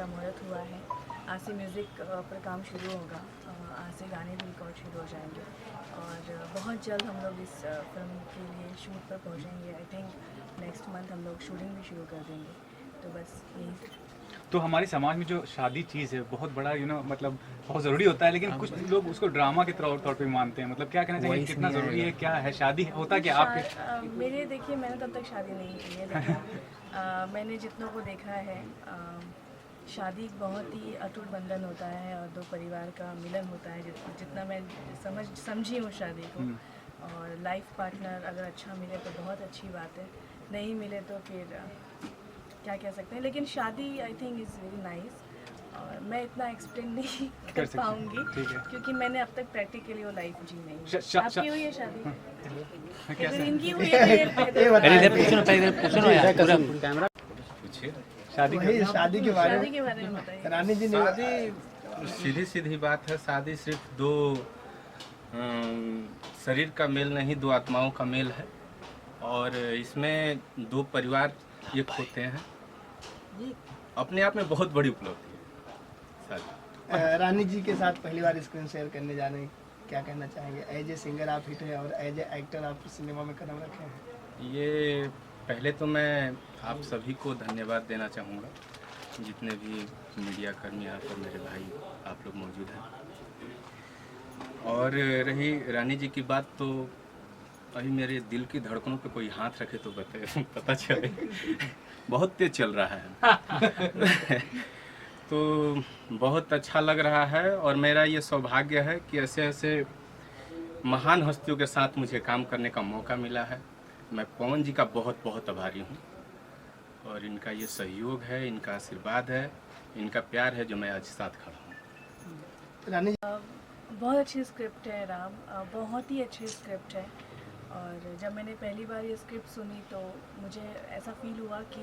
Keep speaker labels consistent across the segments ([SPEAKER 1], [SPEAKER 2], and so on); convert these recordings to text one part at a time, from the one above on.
[SPEAKER 1] का मुहूर्त हुआ है। आज से म्यूज़िक पर काम शुरू होगा, आज से गाने भी रिकॉर्ड शुरू हो जाएंगे और बहुत जल्द हम लोग इस फिल्म के लिए शूट पर पहुंचेंगे। आई थिंक नेक्स्ट मंथ हम लोग शूटिंग भी शुरू कर देंगे। तो बस यही।
[SPEAKER 2] तो हमारे समाज में जो शादी चीज़ है बहुत बड़ा मतलब बहुत ज़रूरी होता है, लेकिन कुछ लोग उसको ड्रामा के तौर पे मानते हैं। मतलब क्या कहना चाहिए, कितना ज़रूरी है, क्या है शादी होता क्या आपके?
[SPEAKER 1] मेरे देखिए, मैंने तब तक शादी नहीं की है, लेकिन मैंने जितनों को देखा है, शादी एक बहुत ही अटूट बंधन होता है और दो परिवार का मिलन होता है। जितना मैं समझी हूँ शादी को, और लाइफ पार्टनर अगर अच्छा मिले तो बहुत अच्छी बात है, नहीं मिले तो फिर क्या कह सकते हैं। लेकिन शादी I think is very nice, और मैं इतना एक्सप्लेन नहीं कर पाऊँगी क्योंकि मैंने अब तक प्रैक्टिकली वो लाइफ जी नहीं। आपकी हुई है शादी? अगर इनकी हुई है
[SPEAKER 3] शादी के बारे
[SPEAKER 1] में बताइए।
[SPEAKER 3] रानी जी ने
[SPEAKER 4] शादी सीधी सीधी बात है। शादी सिर्फ दो शरीर का मेल नहीं, दो आत्माओं का मेल है, और इसमें दो परिवार एक होते हैं। अपने आप में बहुत बड़ी उपलब्धि है शादी।
[SPEAKER 3] रानी जी के साथ पहली बार स्क्रीन शेयर करने जा रहे हैं, क्या कहना चाहेंगे? एज ए सिंगर आप हिट हैं और एज ए एक्टर आप सिनेमा में कदम रखे हैं।
[SPEAKER 4] ये पहले तो मैं आप सभी को धन्यवाद देना चाहूँगा, जितने भी मीडिया कर्मी यहाँ पर मेरे भाई आप लोग मौजूद हैं। और रही रानी जी की बात, तो अभी मेरे दिल की धड़कनों पे कोई हाथ रखे तो पता चले बहुत तेज चल रहा है। तो बहुत अच्छा लग रहा है, और मेरा ये सौभाग्य है कि ऐसे ऐसे महान हस्तियों के साथ मुझे काम करने का मौका मिला है। मैं पवन जी का बहुत बहुत आभारी हूँ, और इनका ये सहयोग है, इनका आशीर्वाद है, इनका प्यार है जो मैं आज साथ खड़ा हूँ।
[SPEAKER 3] रानी
[SPEAKER 1] बहुत अच्छी स्क्रिप्ट है राम, बहुत ही अच्छी स्क्रिप्ट है। और जब मैंने पहली बार ये स्क्रिप्ट सुनी तो मुझे ऐसा फील हुआ कि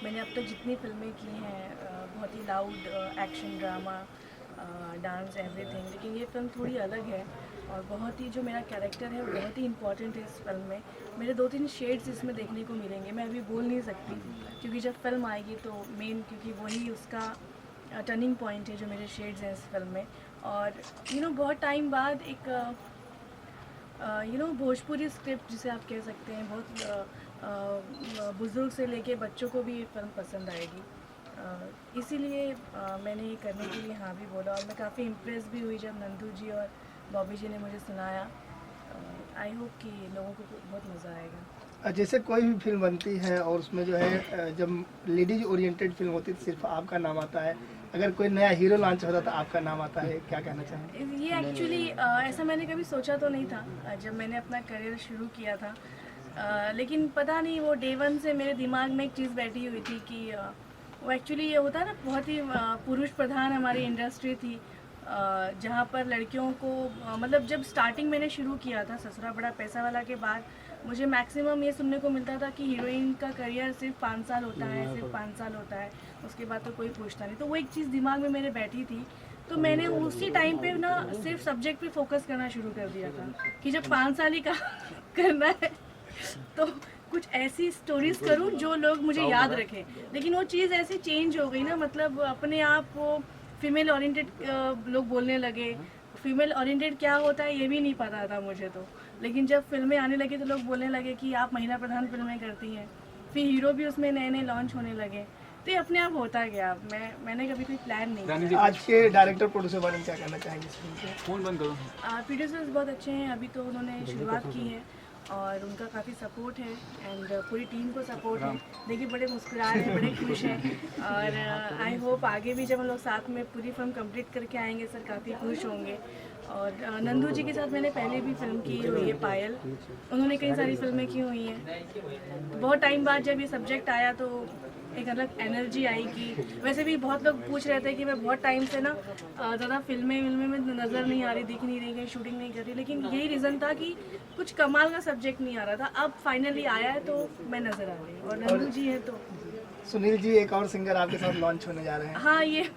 [SPEAKER 1] मैंने अब तक जितनी फिल्में की हैं, बहुत ही loud action drama, dance, everything, लेकिन ये फिल्म थोड़ी अलग है और बहुत ही जो मेरा कैरेक्टर है वो बहुत ही इम्पॉर्टेंट है इस फिल्म में। मेरे 2-3 शेड्स इसमें देखने को मिलेंगे, मैं अभी बोल नहीं सकती क्योंकि जब फिल्म आएगी तो मेन, क्योंकि वही उसका टर्निंग पॉइंट है जो मेरे शेड्स हैं इस फिल्म में। और बहुत टाइम बाद एक भोजपुरी स्क्रिप्ट जिसे आप कह सकते हैं, बहुत बुज़ुर्ग से लेके बच्चों को भी ये फिल्म पसंद आएगी, इसीलिए मैंने ये करने के लिए हाँ भी बोला। और मैं काफ़ी इम्प्रेस भी हुई जब नंदू जी और बॉबी जी ने मुझे सुनाया। आई होप कि लोगों को बहुत मज़ा आएगा।
[SPEAKER 3] जैसे कोई भी फिल्म बनती है और उसमें जो है जब लेडीज ओरिएंटेड फिल्म होती है तो सिर्फ आपका नाम आता है, अगर कोई नया हीरो लॉन्च होता तो आपका नाम आता है, क्या कहना चाहेंगे?
[SPEAKER 1] ये एक्चुअली ऐसा मैंने कभी सोचा तो नहीं था जब मैंने अपना करियर शुरू किया था, लेकिन पता नहीं वो डे वन से मेरे दिमाग में एक चीज़ बैठी हुई थी कि वो एक्चुअली ये होता है ना, बहुत ही पुरुष प्रधान हमारी इंडस्ट्री थी, जहाँ पर लड़कियों को मतलब जब स्टार्टिंग मैंने शुरू किया था ससुरा बड़ा पैसा वाला के बाद, मुझे मैक्सिमम ये सुनने को मिलता था कि हीरोइन का करियर सिर्फ 5 साल होता है, सिर्फ 5 साल होता है, उसके बाद तो कोई पूछता नहीं। तो वो एक चीज़ दिमाग में मेरे बैठी थी, तो मैंने उसी टाइम पे ना सिर्फ सब्जेक्ट पे फोकस करना शुरू कर दिया था कि जब 5 साल ही का करना है तो कुछ ऐसी स्टोरीज करूं जो लोग मुझे याद रखें। लेकिन वो चीज़ ऐसी चेंज हो गई ना, मतलब अपने आप वो फीमेल ओरिएंटेड लोग बोलने लगे। फीमेल ओरिएंटेड क्या होता है ये भी नहीं पता था मुझे तो, लेकिन जब फिल्में आने लगी तो लोग बोलने लगे कि आप महिला प्रधान फिल्में करती हैं, फिर हीरो भी उसमें नए नए लॉन्च होने लगे, तो ये अपने आप होता गया। मैंने कभी कोई प्लान नहीं किया।
[SPEAKER 3] आज के डायरेक्टर प्रोड्यूसर बारे में क्या कहना चाहेंगे इस फिल्म के?
[SPEAKER 2] फोन बंद करो।
[SPEAKER 1] प्रोड्यूसर्स बहुत अच्छे हैं, अभी तो उन्होंने शुरुआत की है और उनका काफ़ी सपोर्ट है, एंड पूरी टीम को सपोर्ट है। देखिए बड़े मुस्कुरा रहे हैं, बड़े खुश हैं, और आई होप आगे भी जब हम लोग साथ में पूरी फिल्म कंप्लीट करके आएंगे सर काफ़ी खुश होंगे। और नंदू जी के साथ मैंने पहले भी फिल्म की हुई है पायल, उन्होंने कई सारी फिल्में की हुई हैं। तो बहुत टाइम बाद जब ये सब्जेक्ट आया तो एक अलग एनर्जी आई कि वैसे भी बहुत लोग पूछ रहे थे कि मैं बहुत टाइम से ना ज़्यादा फिल्में में नज़र नहीं आ रही, दिख नहीं रही, कहीं शूटिंग नहीं कर रही, लेकिन यही रीज़न था कि कुछ कमाल का सब्जेक्ट नहीं आ रहा था। अब फाइनली आया है तो मैं नज़र आ रही हूँ, और नंदू जी है तो।
[SPEAKER 3] सुनील जी एक और सिंगर आपके साथ लॉन्च होने जा रहे हैं।
[SPEAKER 1] हाँ, ये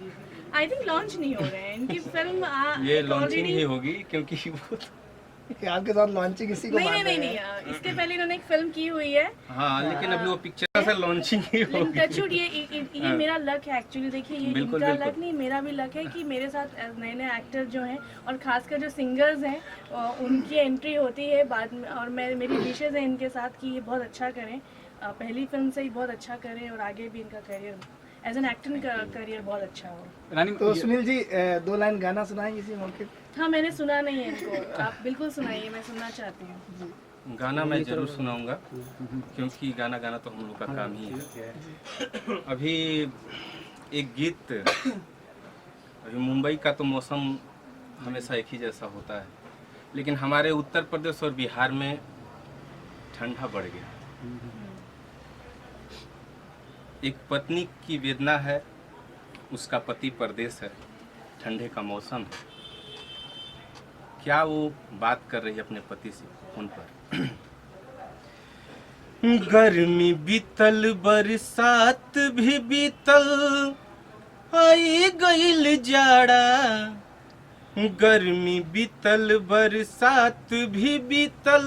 [SPEAKER 1] आई थिंक लॉन्च नहीं हो रहे हैं, इनकी फिल्म
[SPEAKER 4] ये लॉन्चिंग ही होगी क्योंकि वो
[SPEAKER 3] कि आपके साथ लॉन्चिंग इसी को
[SPEAKER 1] नहीं, इसके पहले इन्होंने एक फिल्म की हुई है।
[SPEAKER 4] हाँ, लेकिन अभी वो पिक्चर से लॉन्चिंग ही
[SPEAKER 1] लेकिन
[SPEAKER 4] होगी।
[SPEAKER 1] टचवुड ये मेरा लक है एक्चुअली। देखिए ये
[SPEAKER 4] बिल्कुल,
[SPEAKER 1] इनका
[SPEAKER 4] बिल्कुल।
[SPEAKER 1] लक नहीं, मेरा भी लक है कि मेरे साथ नए नए एक्टर जो हैं और खासकर जो सिंगर्स हैं उनकी एंट्री होती है बाद में, और मेरी विशेज़ है इनके साथ कि ये बहुत अच्छा करें, पहली फिल्म से ही बहुत अच्छा करें और आगे भी इनका career as an acting career बहुत अच्छा हो।
[SPEAKER 2] रानी
[SPEAKER 3] तो सुनील जी 2 लाइन गाना सुनाएंगे इसी मौके पे?
[SPEAKER 1] हाँ, मैंने सुना नहीं है इनको, आप बिल्कुल सुनाइए, मैं सुनना चाहती हूँ।
[SPEAKER 4] गाना मैं जरूर सुनाऊंगा, क्योंकि गाना गाना तो हम लोग का काम ही है। अभी एक गीत, अभी मुंबई का तो मौसम हमेशा एक ही जैसा होता है, लेकिन हमारे उत्तर प्रदेश और बिहार में ठंडा बढ़ गया। एक पत्नी की वेदना है, उसका पति परदेश है, ठंडे का मौसम है, क्या वो बात कर रही है अपने पति से फोन पर। गर्मी बीतल बरसात भी बीतल, आई गईल जाड़ा। गर्मी बीतल बरसात भी बीतल,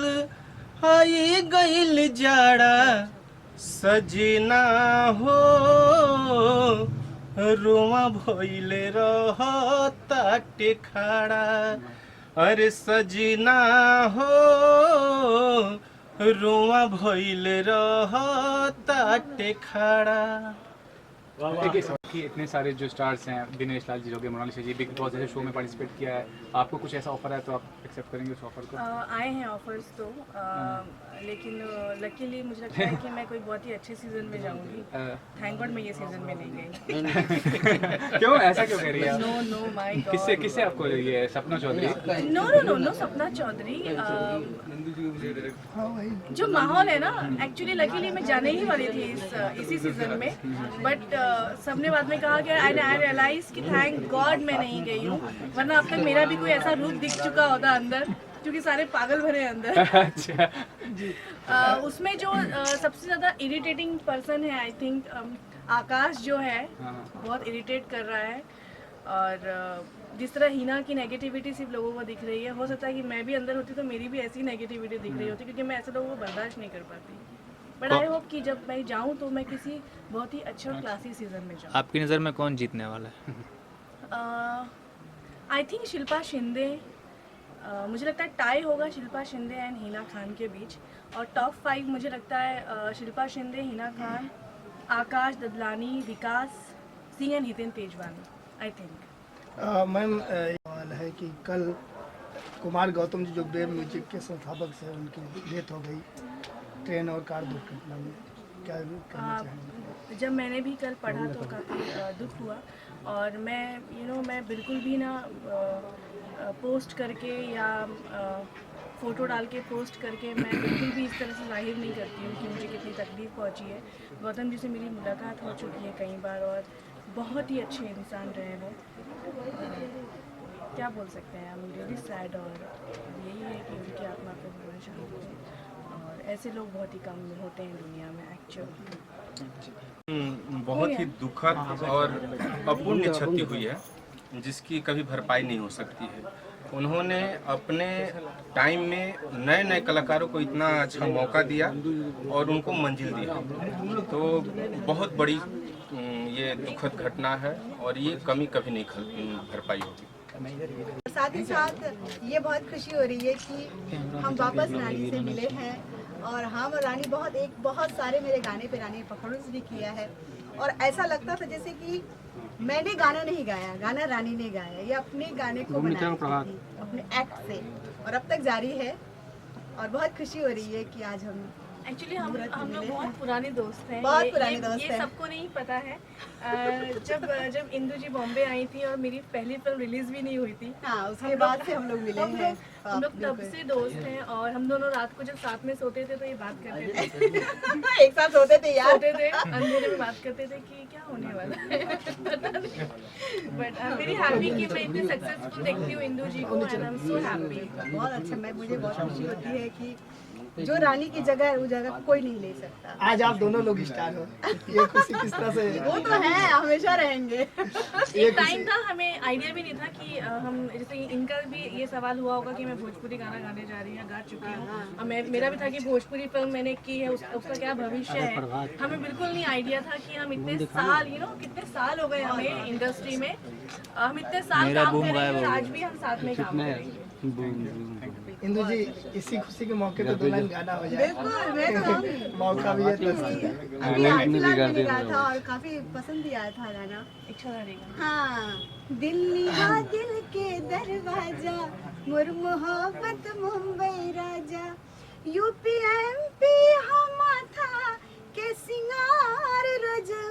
[SPEAKER 4] आई गईल जाड़ा। सजना हो रोमा भइले रहताटे खाड़ा। अरे सजना हो रोमा भइले रहताटे खाड़ा।
[SPEAKER 2] देखिए कि इतने सारे जो स्टार्स हैं, दिनेश लाल जी हो गए, मोनालिसा जी, बिग बॉस जैसे शो में पार्टिसिपेट किया है, आपको कुछ ऐसा ऑफर है तो आप एक्सेप्ट करेंगे उस ऑफर को?
[SPEAKER 1] आए हैं ऑफर्स तो, लेकिन लकीली मुझे लगता है कि मैं कोई बहुत ही अच्छे सीजन में जाऊंगी। थैंक गॉड मैं ये सीजन में नहीं गई।
[SPEAKER 2] क्यों, ऐसा क्यों कह रही है आप?
[SPEAKER 1] No no my God.
[SPEAKER 2] किससे किससे आपको ये Sapna Chaudhary?
[SPEAKER 1] No no no no Sapna Chaudhary.
[SPEAKER 3] हाँ भाई,
[SPEAKER 1] जो माहौल है ना, एक्चुअली लकीली मैं जाने ही वाली थी इसी सीजन में, बट सबने बाद में कहा कि आई रियलाइज कि थैंक गॉड मैं नहीं गई हूँ, वरना अब तक मेरा भी कोई ऐसा रूप दिख चुका होता अंदर, क्योंकि सारे पागल भरे हैं अंदर।
[SPEAKER 2] अच्छा।
[SPEAKER 1] उसमें जो सबसे ज़्यादा इरिटेटिंग पर्सन है आई थिंक आकाश जो है, बहुत इरिटेट कर रहा है। और जिस तरह हीना की नेगेटिविटी सिर्फ लोगों को दिख रही है, हो सकता है कि मैं भी अंदर होती तो मेरी भी ऐसी नेगेटिविटी दिख रही होती, क्योंकि मैं ऐसे लोगों को बर्दाश्त नहीं कर पाती। बट आई होप कि जब मैं जाऊँ तो मैं किसी बहुत ही अच्छे और क्लासी सीजन में जाऊँ।
[SPEAKER 5] आपकी नज़र में कौन जीतने वाला है?
[SPEAKER 1] आई थिंक शिल्पा शिंदे, मुझे लगता है टाई होगा शिल्पा शिंदे एंड हिना खान के बीच, और टॉप 5 मुझे लगता है Shilpa Shinde, Hina Khan, Akash Dadlani, Vikas Singh and Hiten Tejwani I think.
[SPEAKER 3] Ma'am सवाल है कि कल कुमार गौतम जी जो वेब म्यूजिक के संस्थापक से उनकी डेथ हो गई ट्रेन और कार दुर्घटना में, क्या कहना चाहेंगे?
[SPEAKER 1] जब मैंने भी कल पढ़ा तो काफ़ी दुख हुआ, और मैं मैं बिल्कुल भी ना पोस्ट करके या फ़ोटो डाल के पोस्ट करके मैं बिल्कुल भी इस तरह से जाहिर नहीं करती हूँ कि मुझे कितनी तकलीफ़ पहुँची है। गौतम जी से मेरी मुलाकात हो चुकी है कई बार, और बहुत ही अच्छे इंसान रहे वो। क्या बोल सकते हैं, हम रियली सैड, और यही है कि उनकी आत्मा को भगवान शांति दे, और ऐसे लोग बहुत ही कम होते हैं दुनिया में एक्चुअली।
[SPEAKER 4] बहुत ही दुखद और अपूर्ण क्षति हुई है, जिसकी कभी भरपाई नहीं हो सकती है। उन्होंने अपने टाइम में नए नए कलाकारों को इतना अच्छा मौका दिया और उनको मंजिल दी, तो बहुत बड़ी ये दुखद घटना है, और ये कमी कभी नहीं भरपाई होगी।
[SPEAKER 6] साथ ही साथ ये बहुत खुशी हो रही है कि हम वापस रानी से मिले हैं, और हम और रानी बहुत सारे मेरे गाने पे रानी ने परफॉर्मेंस भी किया है, और ऐसा लगता था जैसे कि मैंने गाना नहीं गाया, गाना रानी ने गाया। ये अपने गाने को बनाई थी अपने एक्ट से, और अब तक जारी है, और बहुत खुशी हो रही है कि आज हम
[SPEAKER 1] एक्चुअली हम लोग बहुत पुराने दोस्त हैं।
[SPEAKER 6] बहुत पुराने दोस्त
[SPEAKER 1] ये
[SPEAKER 6] हैं।
[SPEAKER 1] सबको नहीं पता है। जब इंदु जी बॉम्बे आई थी और मेरी पहली फिल्म रिलीज भी नहीं हुई थी,
[SPEAKER 6] हाँ, उसके बाद से हम लोग मिले हैं।
[SPEAKER 1] हम लोग तब से दोस्त हैं, और हम दोनों रात को जब साथ में सोते थे तो ये बात करते थे,
[SPEAKER 6] एक साथ होते थे यार,
[SPEAKER 1] सोते थे अंधेरे में बात करते थे कि क्या होने वाला है पता नहीं। But I am very happy कि मैं इतनी सक्सेसफुल देखती हूँ इंदु जी को, and I am so happy.
[SPEAKER 6] बहुत अच्छा, मुझे बहुत खुशी होती है कि जो रानी की जगह है वो जगह कोई नहीं ले सकता।
[SPEAKER 3] आज आप दोनों लोग स्टार हो, ये खुशी किस तरह से?
[SPEAKER 6] वो तो है, हमेशा रहेंगे।
[SPEAKER 1] एक टाइम था, हमें आइडिया भी नहीं था कि हम जैसे इनका भी ये सवाल हुआ होगा कि मैं भोजपुरी गाना गाने जा रही हूँ, गा चुकी हूँ, और मेरा भी था कि भोजपुरी फिल्म मैंने की है, उसका क्या भविष्य है। हमें बिल्कुल नहीं आइडिया था कि हम इतने साल कितने साल हो गए हमें इंडस्ट्री में, हम इतने साल काम कर रहे हैं और आज भी हम साथ में काम करेंगे।
[SPEAKER 3] इंदु जी, इसी खुशी के मौके पे दुल्हन गाना हो जाए।
[SPEAKER 6] बिल्कुल, मैं तो गाऊंगी।
[SPEAKER 3] मौका भी है तो
[SPEAKER 6] अभी हाल फिलहाल मैंने गाया था और काफी पसंद भी आया था गाना।
[SPEAKER 1] इच्छा रहेगा।
[SPEAKER 6] हाँ, दिल्ली हाँ दिल के दरवाजा, मोर मोहब्बत मुंबई राजा, यूपी एमपी हम था के सिंगार रजो,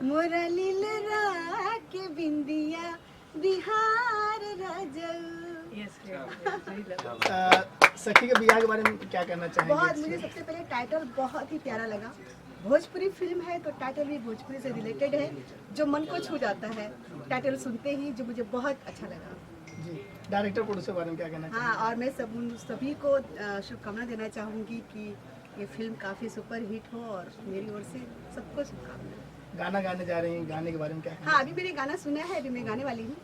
[SPEAKER 6] मोरा लीलरा के बिंदिया बिहार राजा।
[SPEAKER 3] सखी के बियाह के बारे में क्या कहना चाहेंगे?
[SPEAKER 6] बहुत, मुझे सबसे पहले टाइटल बहुत ही प्यारा लगा। भोजपुरी फिल्म है तो टाइटल भी भोजपुरी से रिलेटेड है, जो मन को छू जाता है टाइटल सुनते ही, जो मुझे बहुत अच्छा लगा।
[SPEAKER 3] जी, डायरेक्टर प्रोड्यूसर के बारे में क्या कहना चाहेंगे?
[SPEAKER 6] हाँ, और मैं सभी को शुभकामना देना चाहूँगी कि ये फिल्म काफ़ी सुपर हिट हो और मेरी ओर से सबको शुभकामनाएं।
[SPEAKER 3] गाना गाने जा रही हैं, गाने के बारे में क्या कहना?
[SPEAKER 6] हाँ, अभी मैंने गाना सुना है, अभी मैं गाने वाली हूँ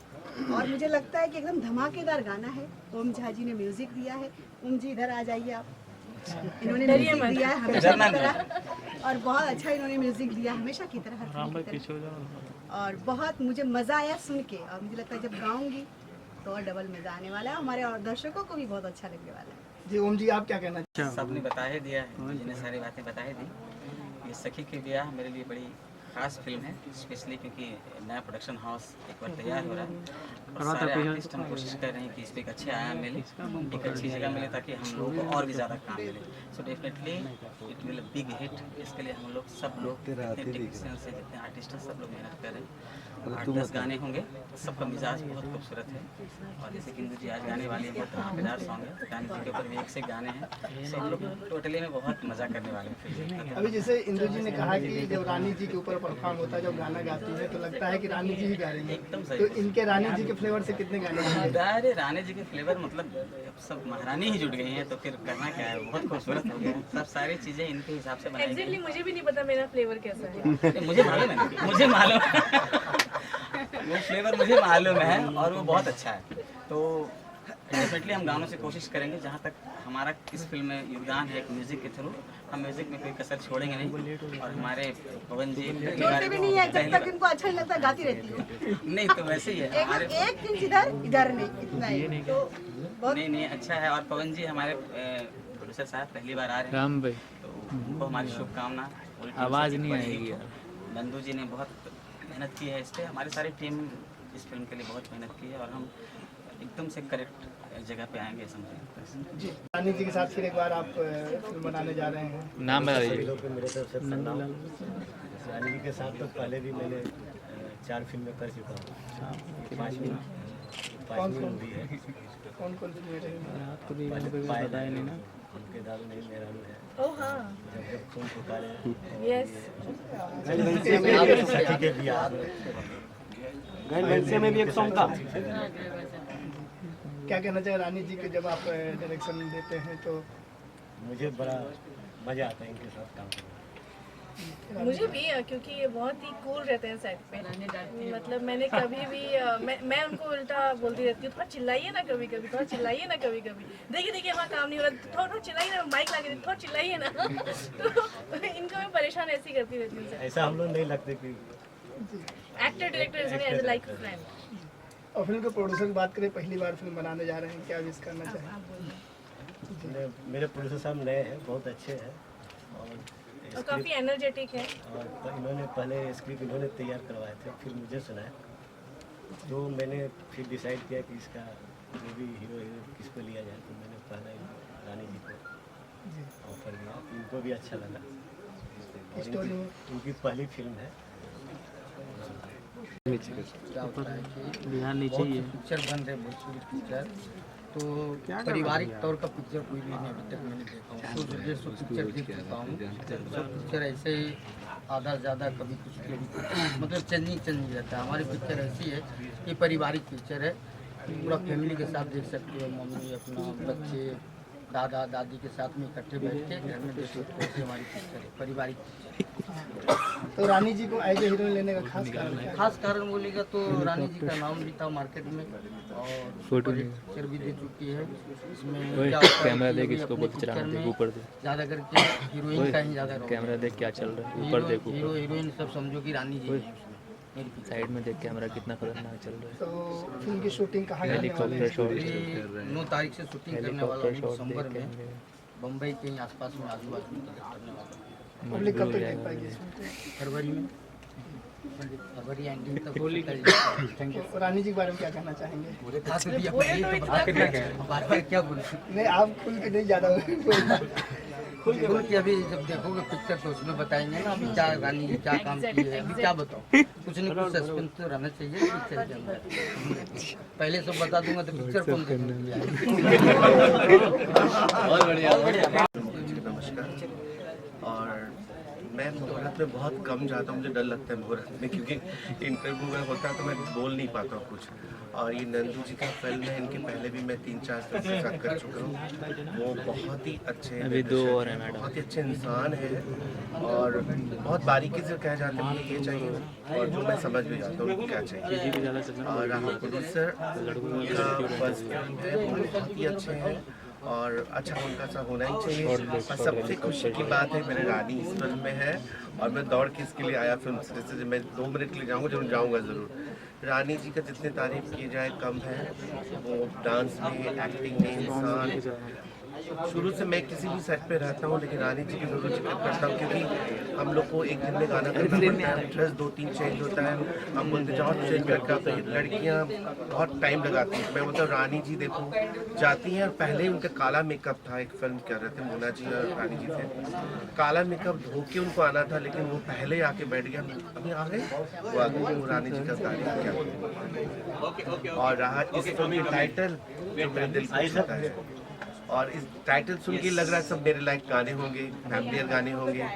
[SPEAKER 6] और मुझे लगता है कि एकदम धमाकेदार गाना है। ओम झा जी ने म्यूजिक दिया है। ओम जी इधर आ जाइए आप। इन्होंने म्यूजिक दिया है हमेशा की तरह, और बहुत अच्छा इन्होंने म्यूजिक दिया हमेशा की तरह, हर फिल्म की तरह। और बहुत मुझे मज़ा आया सुन के, और मुझे लगता है जब गाऊंगी तो और डबल मज़ा आने वाला है, हमारे और दर्शकों को भी बहुत अच्छा लगने वाला है।
[SPEAKER 3] जी, ओम जी आप क्या कहना चाहेंगे?
[SPEAKER 7] सबने बता ही दिया है, जिन्हें सारी बातें बता ही दी। ये सखी के ब्याह मेरे लिए बड़ी खास फिल्म है, स्पेशली क्योंकि नया प्रोडक्शन हाउस एक बार तैयार हो रहा है और सारे आर्टिस्ट हम कोशिश कर रहे हैं कि इस पर एक अच्छे आयाम मिले, एक अच्छी जगह मिले, ताकि हम लोगों को और भी ज़्यादा काम मिले। So definitely it will big hit. इसके लिए हम लोग सब लोग जितने टेक्नीशियंस हैं, जितने आर्टिस्ट हैं, सब लोग मेहनत कर रहे हैं। 8-10 गाने होंगे, सबका मिजाज बहुत खूबसूरत है, और जैसे कि इंदु जी आज गाने वाली है, बहुत धमाकेदार सॉन्ग है, रानी जी के ऊपर भी एक से गाने हैं, सब लोग टोटली में बहुत मज़ा करने वाले हैं फिल्म में।
[SPEAKER 3] अभी जैसे इंदु जी ने कहा कि जब रानी जी के ऊपर परफॉर्म होता है, जब गाना गाती है तो लगता है कि रानी जी ही गा रही है।
[SPEAKER 7] एकदम सही।
[SPEAKER 3] तो इनके रानी जी के फ्लेवर से कितने गाने हैं?
[SPEAKER 7] अरे रानी जी के फ्लेवर मतलब अब सब महारानी ही जुट गई हैं, तो फिर करना क्या है, बहुत खूबसूरत हो गया। सब सारी चीज़ें इनके हिसाब से बनाई गई
[SPEAKER 1] एग्जैक्टली मुझे भी नहीं पता मेरा फ्लेवर कैसा है।
[SPEAKER 7] मुझे मालूम है, मुझे मालूम है। वो फ्लेवर मुझे मालूम है और वो बहुत अच्छा है। तो डेफिनेटली हम गानों से कोशिश करेंगे, जहाँ तक हमारा इस फिल्म में योगदान है म्यूज़िक के थ्रू, हम म्यूज़िक में कोई कसर छोड़ेंगे नहीं। और हमारे पवन जी
[SPEAKER 6] छोड़ते भी नहीं है, जब तक इनको अच्छा नहीं लगता गाती रहती हूँ।
[SPEAKER 7] नहीं तो वैसे ही है हमारे,
[SPEAKER 6] एक इंच इधर नहीं, इतना ही। तो बहुत
[SPEAKER 7] नहीं अच्छा है। और पवन जी हमारे प्रोड्यूसर साहब पहली बार आ रहे हैं,
[SPEAKER 5] राम भाई
[SPEAKER 7] तो उनको हमारी शुभकामना।
[SPEAKER 5] आवाज़ नहीं आएगी यार।
[SPEAKER 7] नंदू जी ने बहुत मेहनत की है इस पर, हमारी सारी टीम इस फिल्म के लिए बहुत मेहनत की है, और हम एकदम से करेक्ट जगह पे आएंगे समझें।
[SPEAKER 3] जी, रानी जी के साथ फिर एक बार आप फिल्म बनाने जा रहे हैं।
[SPEAKER 5] नाम बता दीजिए।
[SPEAKER 8] मेरे तरफ से सलाम। रानी जी के साथ तो पहले भी मैंने 4 फिल्में कर चुका हूँ। 5वीं मूवी है।
[SPEAKER 3] कौन कौन फिल्में रही?
[SPEAKER 5] आपको भी बताया नहीं ना।
[SPEAKER 8] उनके दारू नहीं मेरा है।
[SPEAKER 1] ओह हाँ,
[SPEAKER 8] जब खून पुकारे।
[SPEAKER 1] यस।
[SPEAKER 8] सखी के ब्याह में भी एक सॉन्ग था।
[SPEAKER 3] क्या कहना चाहिए रानी जी के जब आप डायरेक्शन देते हैं तो?
[SPEAKER 8] मुझे बड़ा मजा आता है इनके साथ काम करने।
[SPEAKER 1] मुझे भी, क्योंकि ये बहुत ही कूल रहते हैं सेट पे। मतलब मैंने कभी भी मैं उनको उल्टा बोलती रहती हूँ, थोड़ा चिल्लाइए ना कभी कभी, थोड़ा चिल्लाइए ना कभी कभी, देखिए हमारा काम नहीं हो रहा, थोड़ा चिल्लाइए ना, माइक लगे थोड़ा चिल्लाइए ना। तो इनको मैं परेशान ऐसी करती रहती हूँ।
[SPEAKER 8] ऐसा हम लोग नहीं लगते कि
[SPEAKER 1] actor director as like friend.
[SPEAKER 3] और फिल्म के प्रोड्यूसर की बात करें, पहली बार फिल्म बनाने जा रहे हैं, क्या विश करना चाहिए?
[SPEAKER 8] मेरे प्रोड्यूसर साहब नए हैं, बहुत अच्छे हैं,
[SPEAKER 1] और काफ़ी एनर्जेटिक है।
[SPEAKER 8] और इन्होंने पहले स्क्रिप्ट इन्होंने तैयार करवाए थे, फिर मुझे सुनाया, तो मैंने फिर डिसाइड किया कि इसका जो भी हीरो किसको लिया जाए, तो मैंने पहले रानी जी को ऑफर दिया, इनको भी अच्छा लगा। और इनकी पहली फिल्म है।
[SPEAKER 5] बिहार नीचे ही है।
[SPEAKER 9] पिक्चर बन रहे भोजपुरी पिक्चर, तो पारिवारिक तौर का पिक्चर कोई भी नहीं अभी तक मैंने देखा हूँ। 100-150 पिक्चर देख चुका हूँ। सब पिक्चर ऐसे ही आधा से ज़्यादा कभी कुछ मतलब चेंजिंग रहता है। हमारी पिक्चर ऐसी है, ये पारिवारिक पिक्चर है, पूरा फैमिली के साथ देख सकते हो, मम्मी अपना बच्चे दादा दादी के साथ में इकट्ठे बैठ के घर में देखो कैसे हमारी पिक्चर है, पारिवारिक
[SPEAKER 3] तो रानी जी को एज ए हीरोइन लेने का खास कारण क्या है?
[SPEAKER 9] खास कारण बोलेगा तो रानी जी का नाम भी था मार्केट में और पिक्चर भी दे चुकी है। इसमें क्या होता है
[SPEAKER 5] कैमरा
[SPEAKER 9] कि
[SPEAKER 5] देख
[SPEAKER 9] अभी
[SPEAKER 5] इसको
[SPEAKER 9] अपनी
[SPEAKER 5] बोल चला
[SPEAKER 9] पिक्चर में
[SPEAKER 5] ऊपर दे
[SPEAKER 9] ज़्यादा करके हीरोइन का ही ज़्यादा रोल
[SPEAKER 5] कैमरा
[SPEAKER 9] है।
[SPEAKER 5] देख क्या चल रहा है ऊपर देख
[SPEAKER 9] हीरो
[SPEAKER 5] ऊपर
[SPEAKER 9] हीरोइन सब समझो कि रानी जी हैं उसमें मेरी पिक्चर।
[SPEAKER 5] साइड में देख कैमरा कितना खतरनाक चल रहा है।
[SPEAKER 3] तो फिल्म की शूटिंग कहाँ करने वाले
[SPEAKER 5] हेलीकॉप्टर
[SPEAKER 3] हैं?
[SPEAKER 5] शॉट
[SPEAKER 9] अभी 9 तारीख से शूटिंग करने वाला
[SPEAKER 5] हेलीकॉप्टर
[SPEAKER 9] हूँ
[SPEAKER 5] शॉट
[SPEAKER 9] दिसंबर में
[SPEAKER 5] देखेंगे।
[SPEAKER 9] बम्बई के आसपास में आजू बाजू में करने वाला हूँ।
[SPEAKER 3] पब्लिक कब तक देख पाएगी इसमें?
[SPEAKER 9] फरवरी में फरवरी एंडिंग तक होली
[SPEAKER 3] तो रानी जी के बारे में क्या कहना चाहेंगे?
[SPEAKER 9] बार बार क्या बोले
[SPEAKER 3] नहीं, आप खुल के नहीं ज़्यादा
[SPEAKER 9] खुल के अभी जब देखोगे पिक्चर तो उसमें बताएंगे ना अभी क्या रानी जी क्या काम की है। अभी क्या बताओ, कुछ न कुछ सस्पेंस तो रहना चाहिए पिक्चर के अंदर। पहले सब बता दूंगा तो पिक्चर कौन देखेगा।
[SPEAKER 10] नमस्कार। और मैं मुहूर्त में बहुत कम जाता हूँ, मुझे डर लगता है मुहूर्त में, क्योंकि इंटरव्यू में होता है तो मैं बोल नहीं पाता हूँ कुछ। और ये नंदू जी का फिल्म है, इनके पहले भी मैं 3-4 फिल्म के साथ कर चुका हूँ। वो बहुत ही अच्छे
[SPEAKER 5] अभी 2 और है मैडम।
[SPEAKER 10] बहुत ही अच्छे इंसान है और बहुत बारीकी से कह जाते हैं मुझे ये चाहिए और जो मैं समझ भी जाता हूँ उनको क्या चाहिए। और राहुल प्रोड्यूसर का फर्स्ट फिल्म है, वो बहुत ही अच्छे हैं और अच्छा उनका सा होना ही चाहिए। और सबसे खुशी की बात है मेरे रानी इस फिल्म में है और मैं दौड़ के इसके लिए आया फिल्म से। जैसे मैं 2 मिनट के लिए जाऊँगा, जरूर जाऊँगा ज़रूर। रानी जी का जितने तारीफ किए जाए कम है। वो डांस में, एक्टिंग में इंसान, शुरू से मैं किसी भी सेट पे रहता हूँ लेकिन रानी जी की जरूर जिक्र करता हूँ, क्योंकि हम लोग को एक दिन में गाना करना पड़ता है, ड्रेस 2-3 चेंज होता है, हम बोलते जाओ चेंज करके आते हैं। लड़कियाँ बहुत टाइम लगाती हैं। मैं बोलता हूँ रानी जी देखो जाती हैं और पहले उनका काला मेकअप था। एक फिल्म कर रहे थे मोना जी और रानी जी थे, काला मेकअप धो के उनको आना था लेकिन वो पहले आके बैठ गया। अभी आ गए वो आ गए, वो रानी जी का तारीफ क्या। और रहा इस फिल्म का टाइटल जो मेरे दिल को छूता है और इस टाइटल सुन के लग रहा है सब मेरे लायक गाने होंगे, फैमिलियर गाने होंगे,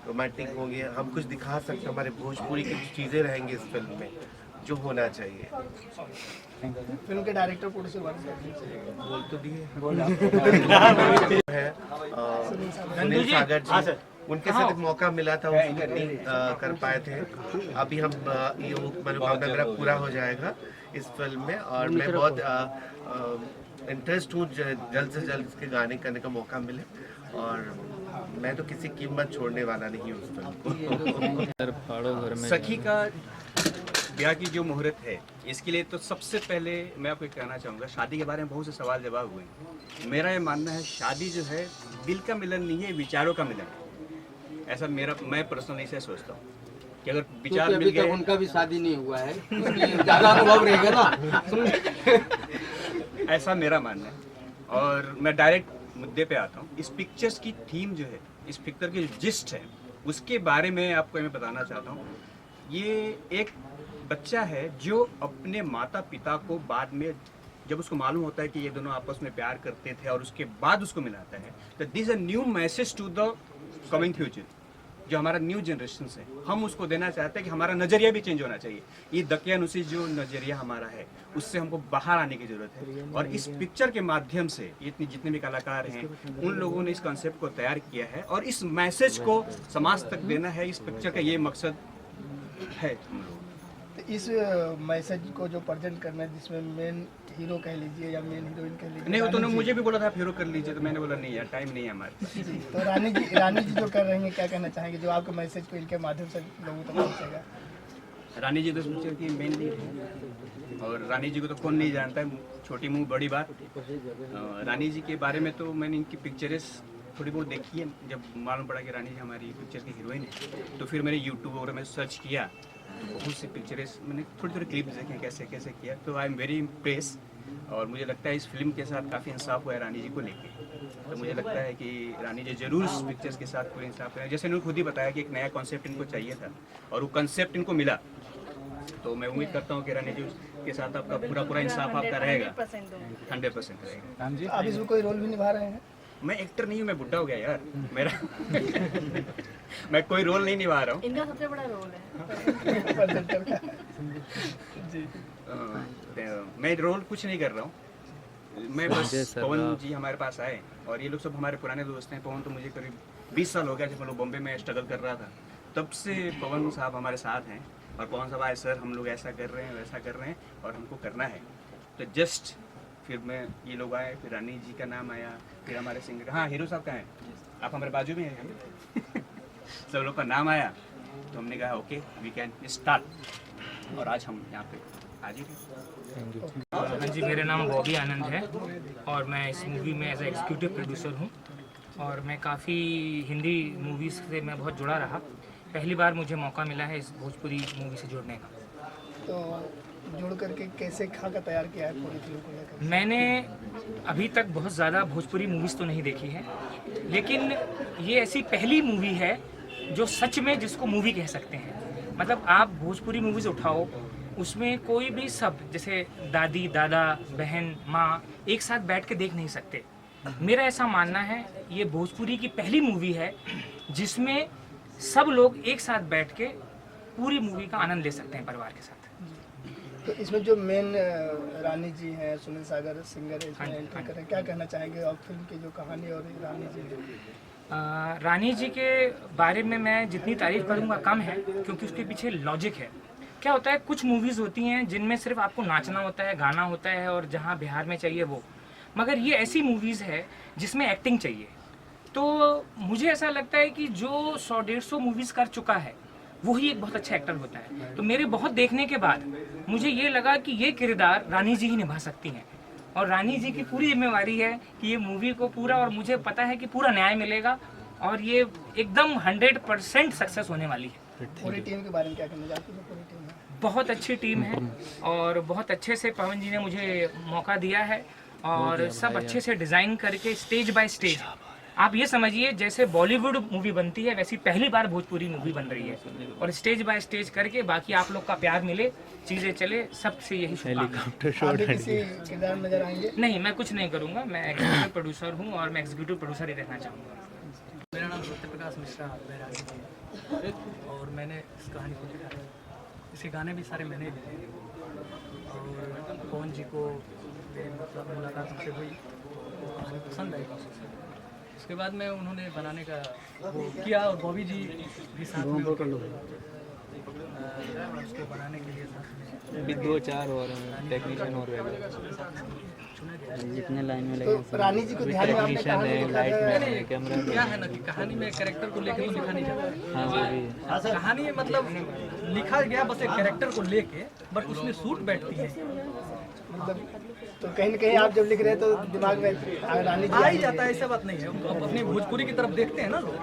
[SPEAKER 10] रोमांटिक होंगे। हम कुछ दिखा सकते हैं, हमारे भोजपुरी की कुछ चीज़ें रहेंगी इस फिल्म में जो होना चाहिए।
[SPEAKER 3] फिल्म के डायरेक्टर प्रोड्यूसर बारे में
[SPEAKER 10] बोल तो दिए है सुनील सागर जी, उनके साथ एक मौका मिला था, उसको नहीं कर पाए थे। अभी हम ये मनोकामना मेरा पूरा हो जाएगा इस फिल्म में और मैं बहुत इंटरेस्ट हूँ जल्द से जल्द इसके गाने करने का मौका मिले और मैं तो किसी कीमत छोड़ने वाला नहीं हूँ उस फिल्म को।
[SPEAKER 4] सखी का ब्याह की जो मुहूर्त है, इसके लिए तो सबसे पहले मैं आपको कहना चाहूँगा, शादी के बारे में बहुत से सवाल जवाब हुए। मेरा ये मानना है शादी जो है दिल का मिलन नहीं है, विचारों का मिलन है। ऐसा मैं पर्सनली से सोचता हूँ कि अगर विचार मिल गए।
[SPEAKER 9] उनका भी शादी नहीं हुआ है, ज़्यादा अनुभव रहेगा ना।
[SPEAKER 4] ऐसा मेरा मानना है। और मैं डायरेक्ट मुद्दे पे आता हूँ। इस पिक्चर्स की थीम जो है, इस पिक्चर की जो जिस्ट है, उसके बारे में आपको मैं बताना चाहता हूँ। ये एक बच्चा है जो अपने माता पिता को बाद में जब उसको मालूम होता है कि ये दोनों आपस में प्यार करते थे और उसके बाद उसको मिलाता है, तो this a new message to the coming future, जो हमारा न्यू जनरेशन है। हम उसको देना चाहते हैं कि हमारा नज़रिया भी चेंज होना चाहिए। ये दकियानुसी जो नज़रिया हमारा है उससे हमको बाहर आने की ज़रूरत है। और इस पिक्चर के माध्यम से इतनी जितने भी कलाकार हैं उन लोगों ने इस कॉन्सेप्ट को तैयार किया है और इस मैसेज को समाज तक देना है। इस पिक्चर का ये मकसद है।
[SPEAKER 3] तो इस मैसेज को जो प्रेजेंट करना है, जिसमें मेन हीरो कह लीजिए या मेन हीरोइन कह लीजिए,
[SPEAKER 4] नहीं, वो तो मुझे भी बोला था आप हीरो कर लीजिए, तो मैंने बोला नहीं यार, टाइम नहीं है हमारे पास।
[SPEAKER 3] तो रानी जी जो कर रही हैं, क्या कहना चाहेंगे जो आपके मैसेज को इनके माध्यम से लोगों तक पहुंचेगा?
[SPEAKER 4] रानी जी तो पिक्चर की मेन लीड है और रानी जी को तो कौन नहीं जानता है, छोटी मुंह बड़ी बात। रानी जी के बारे में तो मैंने इनकी पिक्चर्स थोड़ी बहुत देखी है। जब मालूम पड़ा कि रानी जी हमारी पिक्चर की हीरोइन है तो फिर मैंने यूट्यूब वगैरह में सर्च किया, तो बहुत सी पिक्चर्स मैंने थोड़ी क्लिप्स देखे कैसे कैसे किया, तो आई एम वेरी इम्प्रेस। और मुझे लगता है इस फिल्म के साथ काफ़ी इंसाफ हुआ है रानी जी को लेके। तो मुझे लगता है कि रानी जी जरूर इस पिक्चर्स के साथ कोई इंसाफ करें। जैसे इन्होंने खुद ही बताया कि एक नया कॉन्सेप्ट इनको चाहिए था और वो कॉन्सेप्ट इनको मिला, तो मैं उम्मीद करता हूँ कि रानी जी के साथ आपका पूरा इंसाफ आपका रहेगा, 100% रहेगा।
[SPEAKER 3] आप इसमें कोई रोल भी निभा रहे हैं?
[SPEAKER 4] मैं एक्टर नहीं हूँ, मैं बुढ़ा हो गया यार मेरा मैं कोई रोल नहीं निभा रहा हूँ।
[SPEAKER 1] इनका सबसे बड़ा रोल है।
[SPEAKER 3] जी।
[SPEAKER 4] मैं रोल कुछ नहीं कर रहा हूँ,
[SPEAKER 11] मैं बस पवन जी हमारे पास आए और ये लोग सब हमारे पुराने दोस्त हैं। पवन तो मुझे करीब 20 साल हो गया जब मैं लोग बॉम्बे में स्ट्रगल कर रहा था, तब से पवन साहब हमारे साथ हैं। और पवन साहब आए, सर हम लोग ऐसा कर रहे हैं वैसा कर रहे हैं और हमको करना है। तो जस्ट फिर मैं ये लोग आए, फिर रानी जी का नाम आया, फिर हमारे सिंगर, हाँ हीरो साहब का है, आप हमारे बाजू में हैं सब लोग का नाम आया तो हमने कहा ओके वी कैन स्टार्ट, और आज हम यहाँ पे हाजिर हैं।
[SPEAKER 12] हाँ जी, मेरा नाम बॉबी आनंद है और मैं इस मूवी में एज ए एग्जीक्यूटिव प्रोड्यूसर हूँ और मैं काफ़ी हिंदी मूवीज़ से मैं बहुत जुड़ा रहा। पहली बार मुझे मौका मिला है इस भोजपुरी मूवी से जुड़ने का।
[SPEAKER 3] तो जुड़ करके कैसे खाका तैयार किया है पूरी फिल्म को लेकर?
[SPEAKER 12] मैंने अभी तक बहुत ज़्यादा भोजपुरी मूवीज़ तो नहीं देखी है, लेकिन ये ऐसी पहली मूवी है जो सच में जिसको मूवी कह सकते हैं। मतलब आप भोजपुरी मूवीज़ उठाओ, उसमें कोई भी सब जैसे दादी दादा बहन माँ एक साथ बैठ के देख नहीं सकते। मेरा ऐसा मानना है ये भोजपुरी की पहली मूवी है जिसमें सब लोग एक साथ बैठ के पूरी मूवी का आनंद ले सकते हैं परिवार के साथ।
[SPEAKER 3] तो इसमें जो मेन रानी जी हैं, सुनील सागर सिंगर इसमें एंट्री करें, क्या कहना चाहेंगे और फिल्म की जो कहानी और रानी जी?
[SPEAKER 12] रानी जी के बारे में मैं जितनी तारीफ करूँगा कम है, क्योंकि उसके पीछे लॉजिक है। क्या होता है, कुछ मूवीज़ होती हैं जिनमें सिर्फ आपको नाचना होता है, गाना होता है, और जहाँ बिहार में चाहिए वो, मगर ये ऐसी मूवीज़ है जिसमें एक्टिंग चाहिए। तो मुझे ऐसा लगता है कि जो 100-150 मूवीज़ कर चुका है वही एक बहुत अच्छा एक्टर होता है। तो मेरे बहुत देखने के बाद मुझे ये लगा कि ये किरदार रानी जी ही निभा सकती हैं, और रानी जी की पूरी जिम्मेवारी है कि ये मूवी को पूरा, और मुझे पता है कि पूरा न्याय मिलेगा और ये एकदम 100% सक्सेस होने वाली है।
[SPEAKER 3] पूरी टीम के बारे में क्या कहना चाहते हैं? पूरी टीम है,
[SPEAKER 12] बहुत अच्छी टीम है और बहुत अच्छे से पवन जी ने मुझे मौका दिया है और सब अच्छे से डिज़ाइन करके स्टेज बाय स्टेज, आप ये समझिए जैसे बॉलीवुड मूवी बनती है वैसी पहली बार भोजपुरी मूवी बन रही है, और स्टेज बाय स्टेज करके बाकी आप लोग का प्यार मिले, चीज़ें चले, सबसे यही
[SPEAKER 3] आगे किसी किरदार में नजर आएंगे?
[SPEAKER 12] नहीं, मैं कुछ नहीं करूँगा, मैं एग्जीक्यूटिव प्रोड्यूसर हूँ और मैं एग्जीक्यूटिव प्रोड्यूसर ही रहना चाहूँगा।
[SPEAKER 13] मेरा नाम सत्यप्रकाश मिश्रा बैरागी है और मैंने इस कहानी को लिखा है। इसके गाने भी सारे मैंने लिखे और पवन जी को मतलब मुलाकात हमसे हुई, कहानी पसंद आई। उसके बाद में उन्होंने बनाने का वो किया और बॉबी जी भी साथ में उसको बनाने के लिए साथ में
[SPEAKER 5] 2-4 और टेक्नीशियन और जितने लाइन में लगे।
[SPEAKER 3] तो रानी जी को ध्यान में आपने कहा है,
[SPEAKER 5] लाइट में कैमरा
[SPEAKER 13] क्या है ना कि कहानी में कैरेक्टर को लेकर तो लिखा नहीं जाता है। कहानी मतलब लिखा गया बस एक कैरेक्टर को लेके, बट उसमें सूट बैठती है।
[SPEAKER 3] मतलब तो कहीं न कहीं आप जब लिख रहे हैं तो दिमाग में रानी जी
[SPEAKER 13] आ ही जाता है, ऐसा बात नहीं है। अब अपनी भोजपुरी की तरफ देखते हैं ना लोग,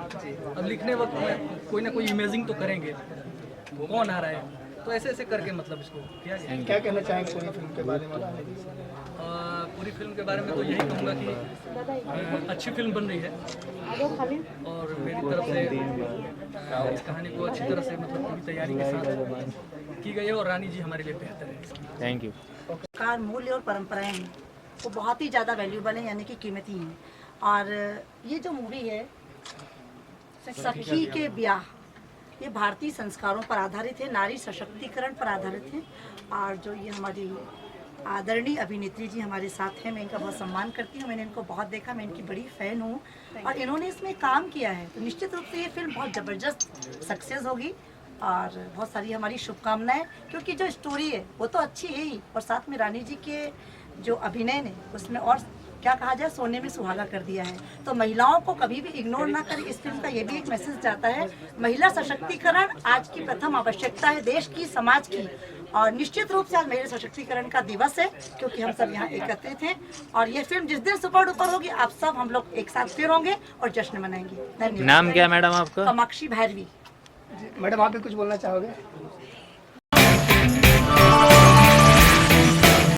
[SPEAKER 13] अब लिखने वक्त में कोई ना कोई इमेजिंग तो करेंगे कौन आ रहा है, तो ऐसे ऐसे करके मतलब इसको किया गया।
[SPEAKER 3] क्या कहना चाहेंगे पूरी फिल्म के बारे में?
[SPEAKER 13] पूरी फिल्म के बारे में तो यही कहूँगा कि अच्छी फिल्म बन रही है और मेरी तरफ से इस कहानी को अच्छी तरह से मतलब पूरी तैयारी के साथ की गई है और रानी जी हमारे लिए बेहतर है।
[SPEAKER 5] Thank you.
[SPEAKER 14] कार मूल्य और परंपराएं हैं वो बहुत ही ज़्यादा वैल्यूबल हैं, यानी कि कीमती हैं। और ये जो मूवी है सखी के ब्याह, ये भारतीय संस्कारों पर आधारित है, नारी सशक्तिकरण पर आधारित है। और जो ये हमारी आदरणीय अभिनेत्री जी हमारे साथ हैं, मैं इनका बहुत सम्मान करती हूँ, मैंने इनको बहुत देखा, मैं इनकी बड़ी फ़ैन हूँ और इन्होंने इसमें काम किया है, तो निश्चित रूप से ये फिल्म बहुत ज़बरदस्त सक्सेस होगी और बहुत सारी हमारी शुभकामनाएं, क्योंकि जो स्टोरी है वो तो अच्छी है ही, और साथ में रानी जी के जो अभिनय ने उसमें और क्या कहा जाए, सोने में सुहागा कर दिया है। तो महिलाओं को कभी भी इग्नोर ना करें, इस फिल्म का ये भी एक मैसेज जाता है, महिला सशक्तिकरण आज की प्रथम आवश्यकता है देश की, समाज की। और निश्चित रूप से आज महिला सशक्तिकरण का दिवस है, क्योंकि हम सब यहाँ एकत्रित हैं और ये फिल्म जिस दिन सुपर डुपर होगी आप सब हम लोग एक साथ फिर होंगे और जश्न मनाएंगे। धन्यवाद।
[SPEAKER 5] नाम क्या मैडम आपका?
[SPEAKER 14] कामाक्षी भैरवी।
[SPEAKER 3] मैडम आप भी कुछ बोलना चाहोगे?